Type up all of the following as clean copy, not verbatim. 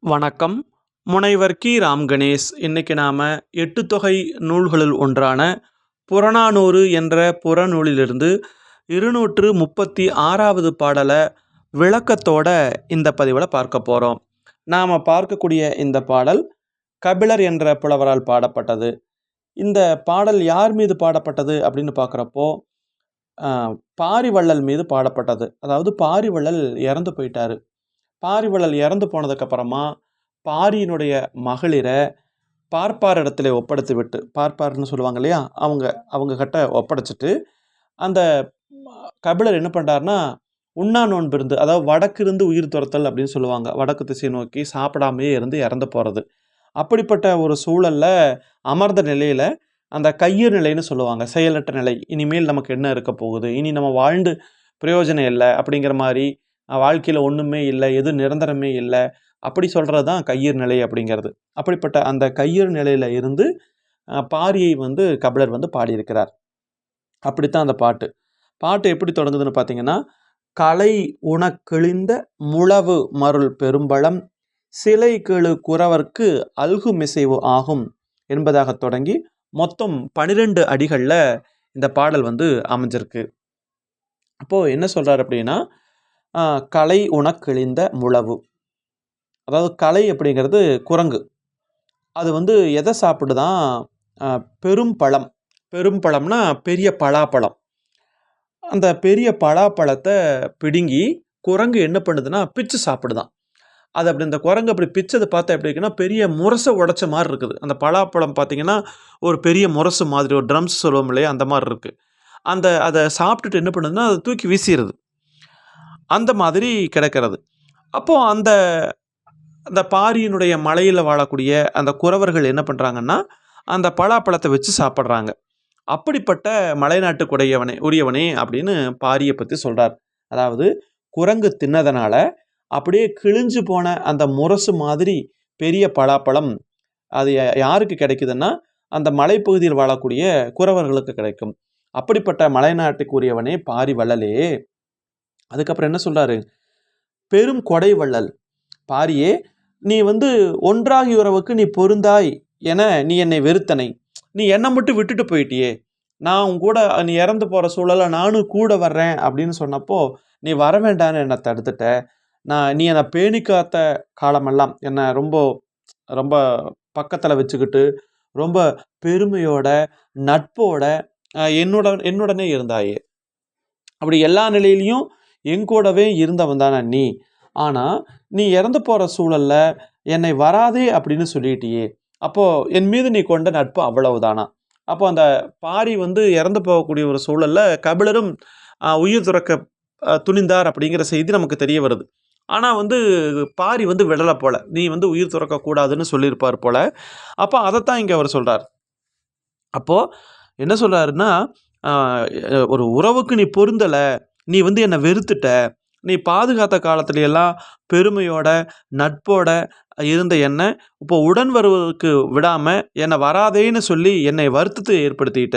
வணக்கம். முனைவர் கி. ராம் கணேஷ். இன்னைக்கு நாம் எட்டு தொகை நூல்களுள் ஒன்றான புறநானூறு என்ற புறநூலிலிருந்து 236வது பாடலை விளக்கத்தோட இந்த பதிவில் பார்க்க போகிறோம். நாம் பார்க்கக்கூடிய இந்த பாடல் கபிலர் என்ற புலவரால் பாடப்பட்டது. இந்த பாடல் யார் மீது பாடப்பட்டது அப்படின்னு பார்க்குறப்போ பாரிவள்ளல் மீது பாடப்பட்டது. அதாவது பாரிவள்ளல் இறந்து போயிட்டாரு. பாரிவள்ளல் இறந்து போனதுக்கப்புறமா பாரியினுடைய மகளிரை பார்ப்பார் இடத்துல ஒப்படைத்து விட்டு, பார்ப்பார்னு சொல்லுவாங்க இல்லையா, அவங்க கிட்ட ஒப்படைச்சிட்டு அந்த கபிலர் என்ன பண்ணுறாருனா உண்ணா நோன்பு இருந்து, அதாவது வடக்கு இருந்து உயிர் துரத்தல் அப்படின்னு சொல்லுவாங்க, வடக்கு திசை நோக்கி சாப்பிடாமையே இருந்து இறந்து போகிறது. அப்படிப்பட்ட ஒரு சூழலில் அமர்ந்த நிலையில் அந்த கையிறு நிலைன்னு சொல்லுவாங்க, செயலற்ற நிலை. இனிமேல் நமக்கு என்ன இருக்க போகுது, இனி நம்ம வாழ்ந்து பிரயோஜனம் இல்லை அப்படிங்கிற மாதிரி, வாழ்க்கையில் ஒன்றுமே இல்லை, எதுவும் நிரந்தரமே இல்லை, அப்படி சொல்கிறது தான் கையிறு நிலை அப்படிங்கிறது. அப்படிப்பட்ட அந்த கையிறு நிலையில் இருந்து பாரியை கபிலர் பாடியிருக்கிறார். அப்படித்தான் அந்த பாட்டு எப்படி தொடங்குதுன்னு பார்த்தீங்கன்னா, கலை உணக்கிழிந்த முழவு மருள் பெரும்பழம் சிலை கெழு குறவர்க்கு அல்கு மிசைவு ஆகும் என்பதாக தொடங்கி மொத்தம் 12 அடிகளில் இந்த பாடல் அமைஞ்சிருக்கு. அப்போது என்ன சொல்கிறார் அப்படின்னா, கலை உணக்கிழிந்த முழவு, அதாவது கலை அப்படிங்கிறது குரங்கு. அது எதை சாப்பிடுதான்? பெரும் பழம்னா பெரிய பலாப்பழம். அந்த பெரிய பலாப்பழத்தை பிடுங்கி குரங்கு என்ன பண்ணுதுன்னா பிச்சு சாப்பிடுதான். அது அப்படி இந்த குரங்கு அப்படி பிச்சதை பார்த்தா எப்படி இருக்குன்னா, பெரிய முரசை உடைச்ச மாதிரி இருக்குது. அந்த பலாப்பழம் பார்த்தீங்கன்னா ஒரு பெரிய முரசு மாதிரி, ஒரு ட்ரம்ஸ் சொல்லுவோம் இல்லையா, அந்த மாதிரி இருக்குது. அதை சாப்பிட்டுட்டு என்ன பண்ணுதுன்னா அதை தூக்கி வீசிடுது, அந்த மாதிரி கிடக்கிறது. அப்போது அந்த பாரியினுடைய மலையில் வாழக்கூடிய அந்த குறவர்கள் என்ன பண்ணுறாங்கன்னா அந்த பலாப்பழத்தை வச்சு சாப்பிட்றாங்க. அப்படிப்பட்ட மலைநாட்டுக்கு உரியவனே அப்படின்னு பாரியை பற்றி சொல்கிறார். அதாவது குரங்கு தின்னதனால அப்படியே கிழிஞ்சு போன அந்த முரசு மாதிரி பெரிய பலாப்பழம் அது யாருக்கு கிடைக்குதுன்னா அந்த மலைப்பகுதியில் வாழக்கூடிய குறவர்களுக்கு கிடைக்கும். அப்படிப்பட்ட மலைநாட்டுக்கு உரியவனே பாரி வள்ளலே. அதுக்கப்புறம் என்ன சொல்கிறாரு? பெரும் கொடை வள்ளல் பாரியே, நீ ஒன்றாகி உறவுக்கு நீ பொருந்தாய் என நீ என்னை வெறுத்தனை. நீ என்னை மட்டும் விட்டுட்டு போயிட்டியே, நான் உன் கூட நீ இறந்து போகிற சூழலை நானும் கூட வர்றேன் அப்படின்னு சொன்னப்போ நீ வர வேண்டான்னு என்னை தடுத்துட்ட. நீ என்னை பேணி காத்த காலமெல்லாம் என்னை ரொம்ப ரொம்ப பக்கத்தில் வச்சுக்கிட்டு ரொம்ப பெருமையோட நட்போட என்னுடனே இருந்தாயே. அப்படி எல்லா நிலையிலையும் எங்கூடவே இருந்தவன் தானே நீ. ஆனால் நீ இறந்து போகிற சூழலில் என்னை வராதே அப்படின்னு சொல்லிட்டியே, அப்போது என் மீது நீ கொண்ட நட்பு அவ்வளவுதானா? அப்போ அந்த பாரி இறந்து போகக்கூடிய ஒரு சூழலில் கபிலரும் உயிர் துறக்க துணிந்தார் அப்படிங்கிற செய்தி நமக்கு தெரிய வருது. ஆனால் பாரி விடலை போல, நீ உயிர் துறக்கக்கூடாதுன்னு சொல்லியிருப்பார் போல. அப்போ அதைத்தான் இங்கே அவர் சொல்கிறார். அப்போது என்ன சொல்கிறாருன்னா, ஒரு உறவுக்கு நீ பொருந்தலை, நீ என்னை வெறுத்துட்ட, நீ பாதுகாத்த காலத்துல எல்லாம் பெருமையோட நட்போட இருந்த என்னை இப்போ உடன் வருவதற்கு விடாமல் என்னை வராதேன்னு சொல்லி என்னை வருத்தத்தை ஏற்படுத்திட்ட.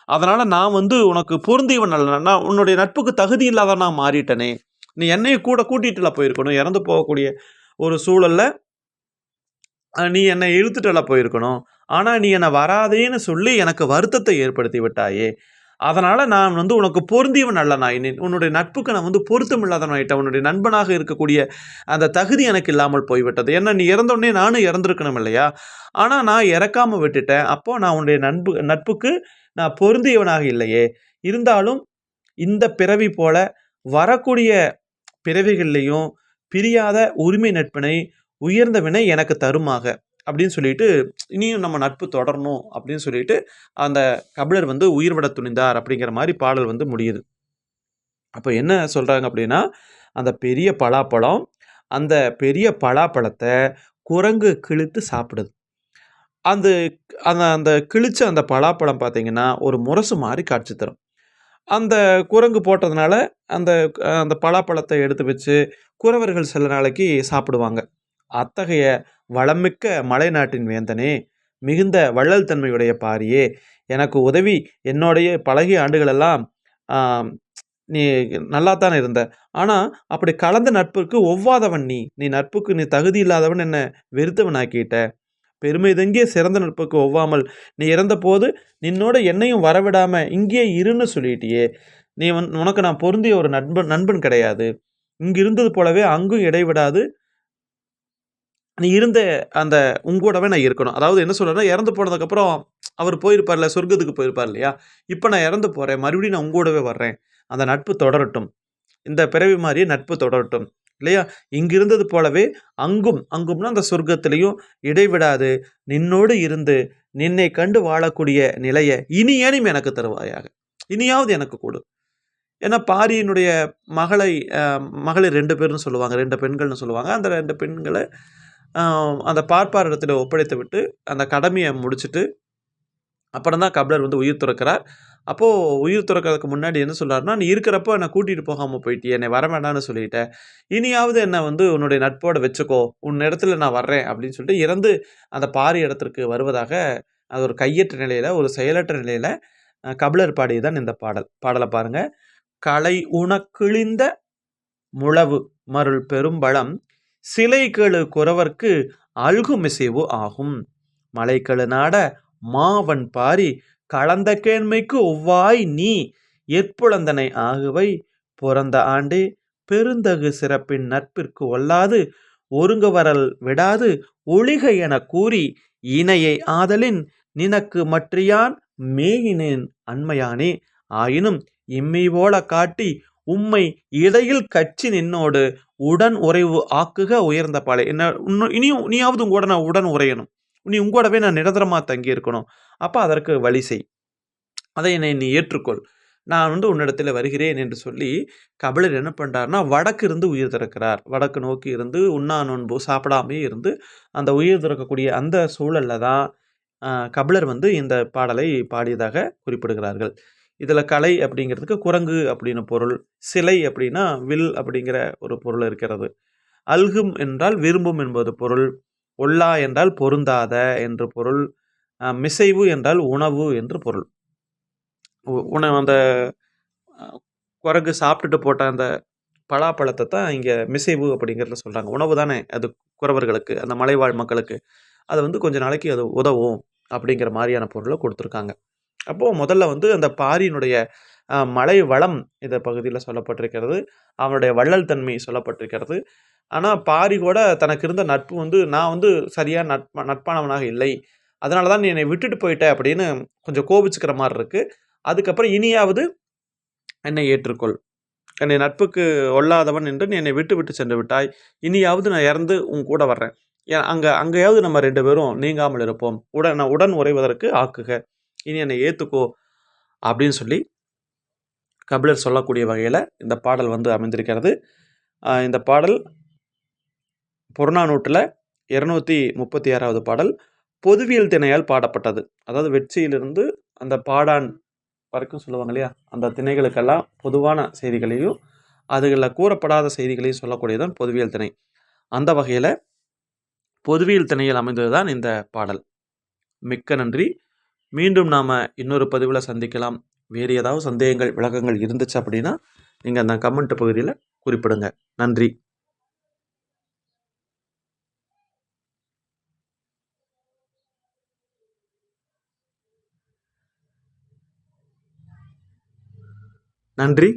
அதனால் நான் உனக்கு பொருந்தியவன் அல்ல, நான் உன்னுடைய நட்புக்கு தகுதி இல்லாத நான் மாறிட்டனே. நீ என்னையும் கூட கூட்டிகிட்டுல போயிருக்கணும், இறந்து போகக்கூடிய ஒரு சூழலில் நீ என்னை இழுத்துட்டுல போயிருக்கணும். ஆனால் நீ என்னை வராதேன்னு சொல்லி எனக்கு வருத்தத்தை ஏற்படுத்தி விட்டாயே. அதனால் நான் உனக்கு பொருந்தியவன் அல்ல, நான் உன்னுடைய நட்புக்கு நான் பொருத்தம் இல்லாதவன் ஆகிட்டேன். உன்னுடைய நண்பனாக இருக்கக்கூடிய அந்த தகுதி எனக்கு இல்லாமல் போய்விட்டது. ஏன்னா நீ இறந்தோடனே நானும் இறந்துருக்கணும் இல்லையா? ஆனால் நான் இறக்காமல் விட்டுட்டேன். அப்போது நான் உன்னுடைய நட்புக்கு நான் பொருந்தியவனாக இல்லையே. இருந்தாலும் இந்த பிறவி போல வரக்கூடிய பிறவிகள்லையும் பிரியாத உரிமை நட்பினை உயர்ந்த வினை எனக்கு தருமாக அப்படின்னு சொல்லிட்டு இனியும் நம்ம நட்பு தொடரணும் அப்படின்னு சொல்லிட்டு அந்த கபிலர் உயிர் விட துணிந்தார் அப்படிங்கிற மாதிரி பாடல் முடியுது. அப்போ என்ன சொல்கிறாங்க அப்படின்னா, அந்த பெரிய பலாப்பழம், அந்த பெரிய பலாப்பழத்தை குரங்கு கிழித்து சாப்பிடுது. அந்த அந்த கிழிச்ச அந்த பலாப்பழம் பார்த்தீங்கன்னா ஒரு முரசு மாதிரி காட்சி தரும். அந்த குரங்கு போட்டதுனால அந்த அந்த பலாப்பழத்தை எடுத்து வச்சு குறவர்கள் சில நாளைக்கு சாப்பிடுவாங்க. அத்தகைய வளமிக்க மலைநாட்டின் வேந்தனே, மிகுந்த வள்ளல் தன்மையுடைய பாரியே, எனக்கு உதவி என்னுடைய பழகிய ஆண்டுகளெல்லாம் நீ நல்லா தானே இருந்த. ஆனா, அப்படி கலந்த நட்புக்கு ஒவ்வாதவன் நீ. நீ நட்புக்கு நீ தகுதி இல்லாதவன் என்ன வெறுத்தவன் ஆக்கிட்ட. பெருமை தங்கிய சிறந்த நட்புக்கு ஒவ்வாமல் நீ இறந்தபோது, நின்னோட என்னையும் வரவிடாம இங்கேயே இருன்னு சொல்லிட்டியே. நீ உனக்கு நான் பொருந்திய ஒரு நண்பன் நண்பன் கிடையாது. இங்கு இருந்தது போலவே அங்கும் இடைவிடாது நீ இருந்த அந்த உங்கூடவே நான் இருக்கணும். அதாவது என்ன சொல்றேன்னா, இறந்து போனதுக்கப்புறம் அவர் போயிருப்பார்ல, சொர்க்கத்துக்கு போயிருப்பார் இல்லையா? இப்ப நான் இறந்து போறேன். மறுபடியும் நான் உங்கூடவே வர்றேன். அந்த நட்பு தொடரட்டும். இந்த பிறவி மாரியே நட்பு தொடரட்டும். இல்லையா? இங்கு இருந்தது போலவே அங்கும்னா அந்த சொர்க்கத்திலயும் இடைவிடாது நின்னோடு இருந்து, நின்னை கண்டு வாழக்கூடிய நிலைய இனியேனும் எனக்கு தருவாயாக. இனியாவது எனக்கு குடு. ஏன்னா பாரியினுடைய மகளை அ மகளிர் 2 பேர்ன்னு சொல்லுவாங்க. 2 பெண்கள்னு சொல்லுவாங்க. அந்த 2 பெண்கள அ அந்த பார்ப்பார் இடத்தில ஒப்படைத்து விட்டு, அந்த கடமைய முடிச்சுட்டு, அப்புறம் தான் கபிலர் வந்து உயிர் துறக்கிறார். அப்போ உயிர் துறக்கிறதுக்கு முன்னாடி என்ன சொல்றாருன்னா, "நீ இருக்கிறப்போ என்ன கூட்டிட்டு போகாம போயிட்டியே! என்னை வரவேண்டான்னு சொல்லிட்ட. இனியாவது என்ன வந்து உன்னுடைய நட்போட வச்சுக்கோ. உன் இடத்துல நான் வர்றேன்." அப்படின்னு சொல்லிட்டு இறந்து அந்த பாரி இடத்திற்கு வருவதாக, அது ஒரு கையற்ற நிலையில, ஒரு செயலற்ற நிலையில கபிலர் பாடியது தான் இந்த பாடல். பாடல பாருங்க. "கலை உணக்கிழிந்த முழவு மருள் பெரும்பழம் சிலைகெழு குறவர்க்கு அல்குமிசைவு ஆகும். மலைகெழு நாட மாவன் பாரி கலந்த கேண்மைக்கு ஒவ்வாய் நீ எற்புலந்தனை ஆகுவை பொறந்த ஆண்டே பெருந்தகு சிறப்பின் நட்பிற்கு ஒல்லாது ஒருங்குவரல் விடாது ஒளிக எனக் கூறி இணையை ஆதலின் நினக்கு மற்றியான் மேயினேன் அண்மையானே ஆயினும் இம்மை போல காட்டி உம்மை இடையில் கட்சி நின்னோடு உடன் உறைவு ஆக்குக உயர்ந்த பாலை. என்ன இனியும் நீயாவது உங்கூட நான் உடன் உறையணும். நீ உங்கூடவே நான் நிரந்தரமா தங்கி இருக்கணும். அப்ப அதற்கு வழி செய். அதை என்னை நீ ஏற்றுக்கொள். நான் வந்து உன்னிடத்தில வருகிறேன் என்று சொல்லி, கபிலர் என்ன பண்றார்ன்னா, வடக்கு இருந்து உயிர் திறக்கிறார். வடக்கு நோக்கி இருந்து உண்ணா நோன்பு சாப்பிடாமயே இருந்து, அந்த உயிர் திறக்கக்கூடிய அந்த சூழல்ல தான் கபிலர் வந்து இந்த பாடலை பாடியதாக குறிப்பிடுகிறார்கள். இதுல கலை அப்படிங்கிறதுக்கு குரங்கு அப்படின்னு பொருள். சிலை அப்படின்னா வில் அப்படிங்கிற ஒரு பொருள் இருக்கிறது. அல்கும் என்றால் விரும்பும் என்பது பொருள். ஒல்லா என்றால் பொருந்தாத என்று பொருள். மிசைவு என்றால் உணவு என்று பொருள். உணவு அந்த அ குரங்கு சாப்பிட்டுட்டு போட்ட அந்த பலாப்பழத்த தான் இங்க மிசைவு அப்படிங்கிறதுல சொல்றாங்க. உணவு தானே அது குறவர்களுக்கு, அந்த மலைவாழ் மக்களுக்கு. அது வந்து கொஞ்ச நாளைக்கு அது உதவும் அப்படிங்கிற மாரியான பொருள குடுத்துருக்காங்க. அப்போ முதல்ல வந்து அந்த பாரியினுடைய மலை வளம் இந்த பகுதியில சொல்லப்பட்டிருக்கிறது. அவனுடைய வள்ளல் தன்மை சொல்லப்பட்டிருக்கிறது. ஆனா, பாரி கூட தனக்கு இருந்த நட்பு வந்து நான் வந்து சரியா நட்பானவனாக இல்லை. அதனால தான் நீ என்னை விட்டுட்டு போயிட்ட அப்படின்னு கொஞ்சம் கோபிச்சுக்கிற மாரி இருக்கு. அதுக்கப்புறம் இனியாவது என்னை ஏற்றுக்கொள். என்னை நட்புக்கு ஒல்லாதவன் என்று நீ என்னை விட்டு விட்டு சென்று விட்டாய். இனியாவது நான் இறந்து உன் கூட வர்றேன். அங்கேயாவது நம்ம 2 பேரும் நீங்காமல் இருப்போம். உடன் உறைவதற்கு ஆக்குக. இனி என்னை ஏத்துக்கோ அப்படின்னு சொல்லி கபிலர் சொல்லக்கூடிய வகையில இந்த பாடல் வந்து அமைந்திருக்கிறது. இந்த பாடல் புறநானூற்றுல 236வது பாடல். பொதுவியல் திணையால் பாடப்பட்டது. அதாவது வெட்சியிலிருந்து அந்த பாடான் வரைக்கும் சொல்லுவாங்க இல்லையா? அந்த திணைகளுக்கெல்லாம் பொதுவான செய்திகளையும், அதுகள்ல கூறப்படாத செய்திகளையும் சொல்லக்கூடியது தான் பொதுவியல் திணை. அந்த வகையில பொதுவியல் திணையில் அமைந்தது தான் இந்த பாடல். மிக்க நன்றி. மீண்டும் நாம இன்னொரு பதிவுல சந்திக்கலாம். வேறு ஏதாவது சந்தேகங்கள், விளக்கங்கள் இருந்துச்சு அப்படின்னா, நீங்க அந்த கமெண்ட் பகுதியில குறிப்பிடுங்க. நன்றி. நன்றி.